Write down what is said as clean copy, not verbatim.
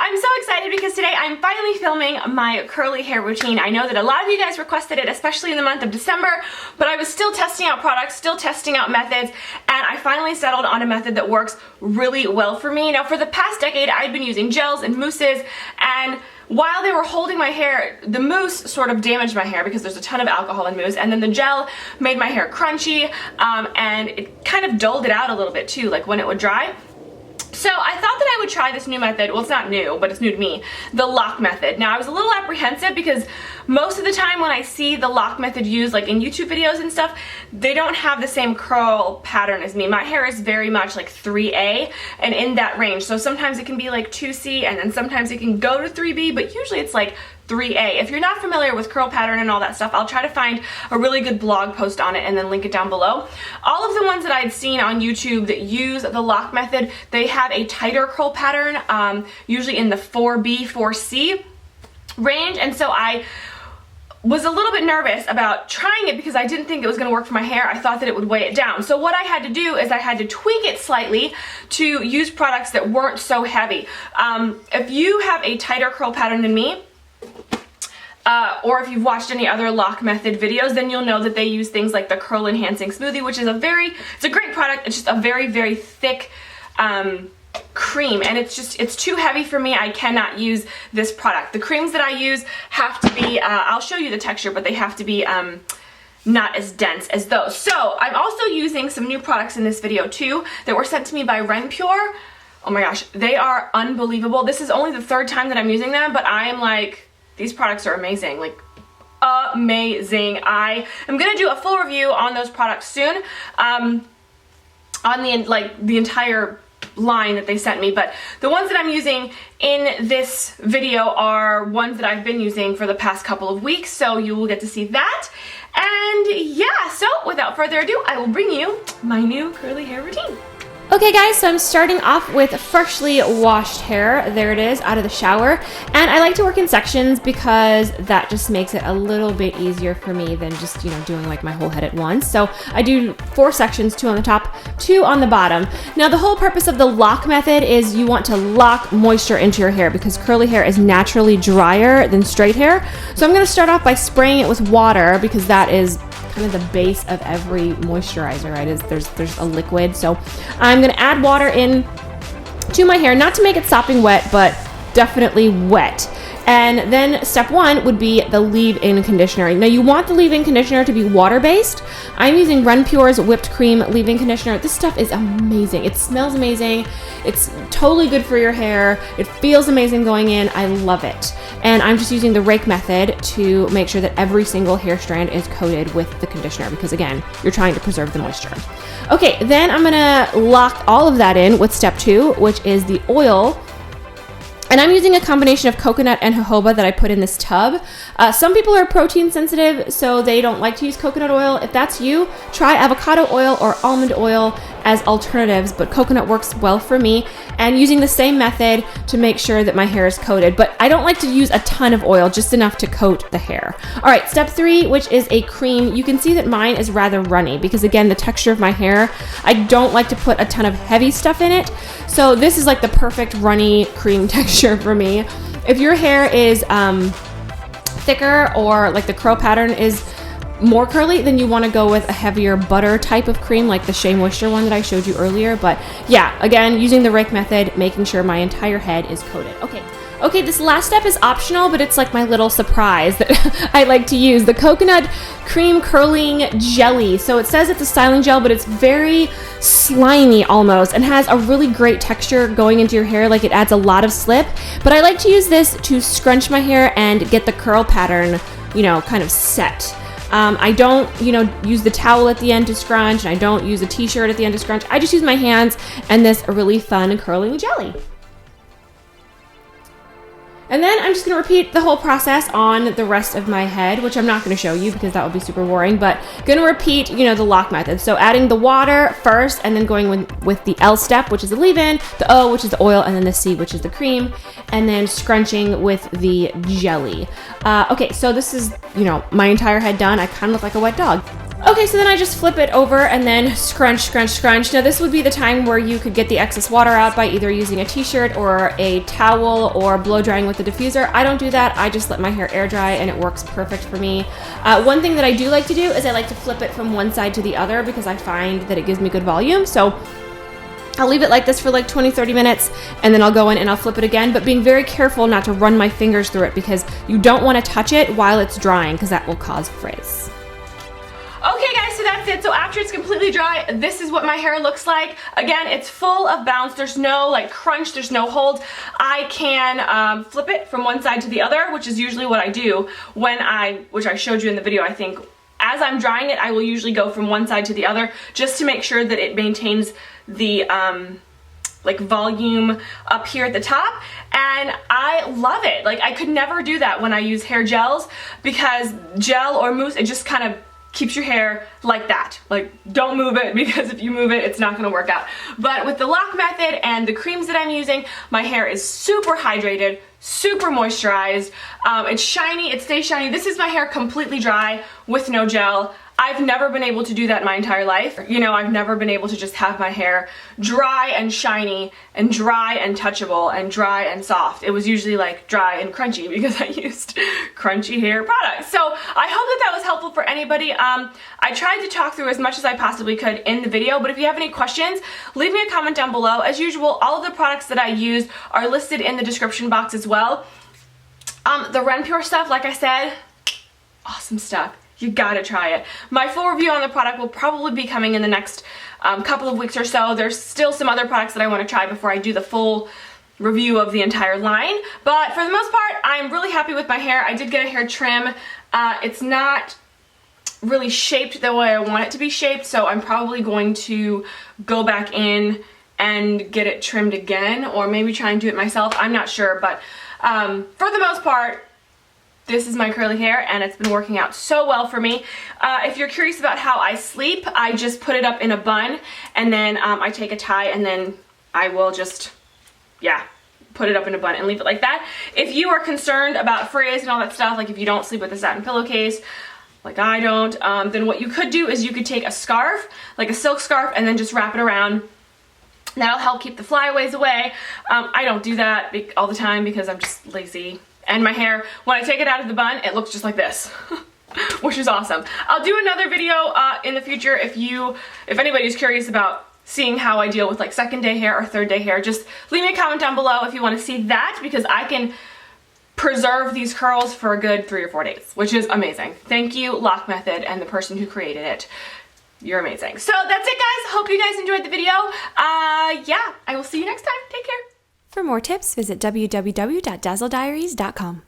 I'm so excited because today I'm finally filming my curly hair routine. I know that a lot of you guys requested it, especially in the month of December, but I was still testing out products, still testing out methods, and I finally settled on a method that works really well for me. Now, for the past decade, I've been using gels and mousses, and while they were holding my hair, the mousse sort of damaged my hair because there's a ton of alcohol in mousse, and then the gel made my hair crunchy, and it kind of dulled it out a little bit too, like when it would dry. So I thought that I would try this new method. Well, it's not new, but it's new to me, the lock method. Now, I was a little apprehensive because most of the time when I see the lock method used, like in YouTube videos and stuff, they don't have the same curl pattern as me. My hair is very much like 3A and in that range. So sometimes it can be like 2C and then sometimes it can go to 3B, but usually it's like 3A. If you're not familiar with curl pattern and all that stuff, I'll try to find a really good blog post on it and then link it down below. All of the ones that I'd seen on YouTube that use the lock method, they have a tighter curl pattern, usually in the 4B, 4C range, and so I was a little bit nervous about trying it because I didn't think it was going to work for my hair. I thought that it would weigh it down. So what I had to do is I had to tweak it slightly to use products that weren't so heavy. If you have a tighter curl pattern than me, or if you've watched any other lock method videos, then you'll know that they use things like the curl enhancing smoothie, which is it's a great product. It's just a very, very thick cream, and it's too heavy for me. I cannot use this product. The creams that I use have to be, I'll show you the texture, but they have to be not as dense as those. So I'm also using some new products in this video too that were sent to me by Renpure. Oh my gosh, they are unbelievable. This is only the third time that I'm using them, but I am like, these products are amazing, like amazing. I am gonna do a full review on those products soon, on the entire line that they sent me, but the ones that I'm using in this video are ones that I've been using for the past couple of weeks, so you will get to see that. And yeah, so without further ado, I will bring you my new curly hair routine. Okay guys, so I'm starting off with freshly washed hair. There it is, out of the shower. And I like to work in sections because that just makes it a little bit easier for me than just, doing like my whole head at once. So I do 4 sections, 2 on the top, 2 on the bottom. Now the whole purpose of the lock method is you want to lock moisture into your hair because curly hair is naturally drier than straight hair. So I'm gonna start off by spraying it with water because that is kind of the base of every moisturizer, right? There's a liquid. So I'm gonna add water in to my hair, not to make it sopping wet, but definitely wet. And then step 1 would be the leave-in conditioner. Now you want the leave-in conditioner to be water-based. I'm using Renpure's whipped cream leave-in conditioner. This stuff is amazing. It smells amazing. It's totally good for your hair. It feels amazing going in. I love it. And I'm just using the rake method to make sure that every single hair strand is coated with the conditioner because again, you're trying to preserve the moisture. Okay, then I'm gonna lock all of that in with step 2, which is the oil. And I'm using a combination of coconut and jojoba that I put in this tub. Some people are protein sensitive, so they don't like to use coconut oil. If that's you, try avocado oil or almond oil as alternatives, but coconut works well for me. And using the same method to make sure that my hair is coated. But I don't like to use a ton of oil, just enough to coat the hair. All right, step 3, which is a cream. You can see that mine is rather runny because again, the texture of my hair, I don't like to put a ton of heavy stuff in it. So this is like the perfect runny cream texture for me. If your hair is thicker or like the curl pattern is more curly, then you want to go with a heavier butter type of cream like the Shea Moisture one that I showed you earlier. But yeah, again, using the rake method, making sure my entire head is coated. Okay, this last step is optional, but it's like my little surprise that I like to use, the coconut cream curling jelly. So it says it's a styling gel, but it's very slimy almost and has a really great texture going into your hair, like it adds a lot of slip. But I like to use this to scrunch my hair and get the curl pattern, kind of set. I don't, use the towel at the end to scrunch, and I don't use a t-shirt at the end to scrunch. I just use my hands and this really fun curling jelly. And then I'm just going to repeat the whole process on the rest of my head, which I'm not going to show you because that would be super boring, but going to repeat, the lock method. So adding the water first and then going with the L step, which is the leave-in, the O, which is the oil, and then the C, which is the cream, and then scrunching with the jelly. Okay, so this is, my entire head done. I kind of look like a wet dog. Okay, so then I just flip it over and then scrunch, scrunch, scrunch. Now this would be the time where you could get the excess water out by either using a t-shirt or a towel or blow drying with the diffuser. I don't do that. I just let my hair air dry and it works perfect for me. One thing that I do like to do is I like to flip it from one side to the other because I find that it gives me good volume. So I'll leave it like this for like 20-30 minutes and then I'll go in and I'll flip it again, but being very careful not to run my fingers through it because you don't want to touch it while it's drying because that will cause frizz. Okay guys, so that's it. So after it's completely dry, this is what my hair looks like. Again, it's full of bounce. There's no like crunch, there's no hold. I can flip it from one side to the other, which is usually what I do which I showed you in the video, I think. As I'm drying it, I will usually go from one side to the other just to make sure that it maintains the like volume up here at the top, and I love it. Like I could never do that when I use hair gels because gel or mousse, it just kind of keeps your hair like that. Like don't move it because if you move it, it's not gonna work out. But with the lock method and the creams that I'm using, my hair is super hydrated, super moisturized. It's shiny, it stays shiny. This is my hair completely dry with no gel. I've never been able to do that in my entire life. You know, I've never been able to just have my hair dry and shiny and dry and touchable and dry and soft. It was usually like dry and crunchy because I used crunchy hair products. So I hope that that was helpful for anybody. I tried to talk through as much as I possibly could in the video, but if you have any questions, leave me a comment down below. As usual, all of the products that I use are listed in the description box as well. The Renpure stuff, like I said, awesome stuff. You gotta try it. My full review on the product will probably be coming in the next couple of weeks or so. There's still some other products that I want to try before I do the full review of the entire line. But for the most part, I'm really happy with my hair. I did get a hair trim. It's not really shaped the way I want it to be shaped, so I'm probably going to go back in and get it trimmed again, or maybe try and do it myself. I'm not sure, but for the most part, this is my curly hair and it's been working out so well for me. If you're curious about how I sleep, I just put it up in a bun and then I take a tie and then I will just, yeah, put it up in a bun and leave it like that. If you are concerned about frizz and all that stuff, like if you don't sleep with a satin pillowcase, like I don't, then what you could do is you could take a scarf, like a silk scarf, and then just wrap it around. That'll help keep the flyaways away. I don't do that all the time because I'm just lazy. And my hair, when I take it out of the bun, it looks just like this, which is awesome. I'll do another video in the future if anybody's curious about seeing how I deal with like second day hair or third day hair. Just leave me a comment down below if you want to see that, because I can preserve these curls for a good 3 or 4 days, which is amazing. Thank you, Lock Method, and the person who created it. You're amazing. So that's it, guys. Hope you guys enjoyed the video. Yeah, I will see you next time. Take care. For more tips, visit www.dazzlediaries.com.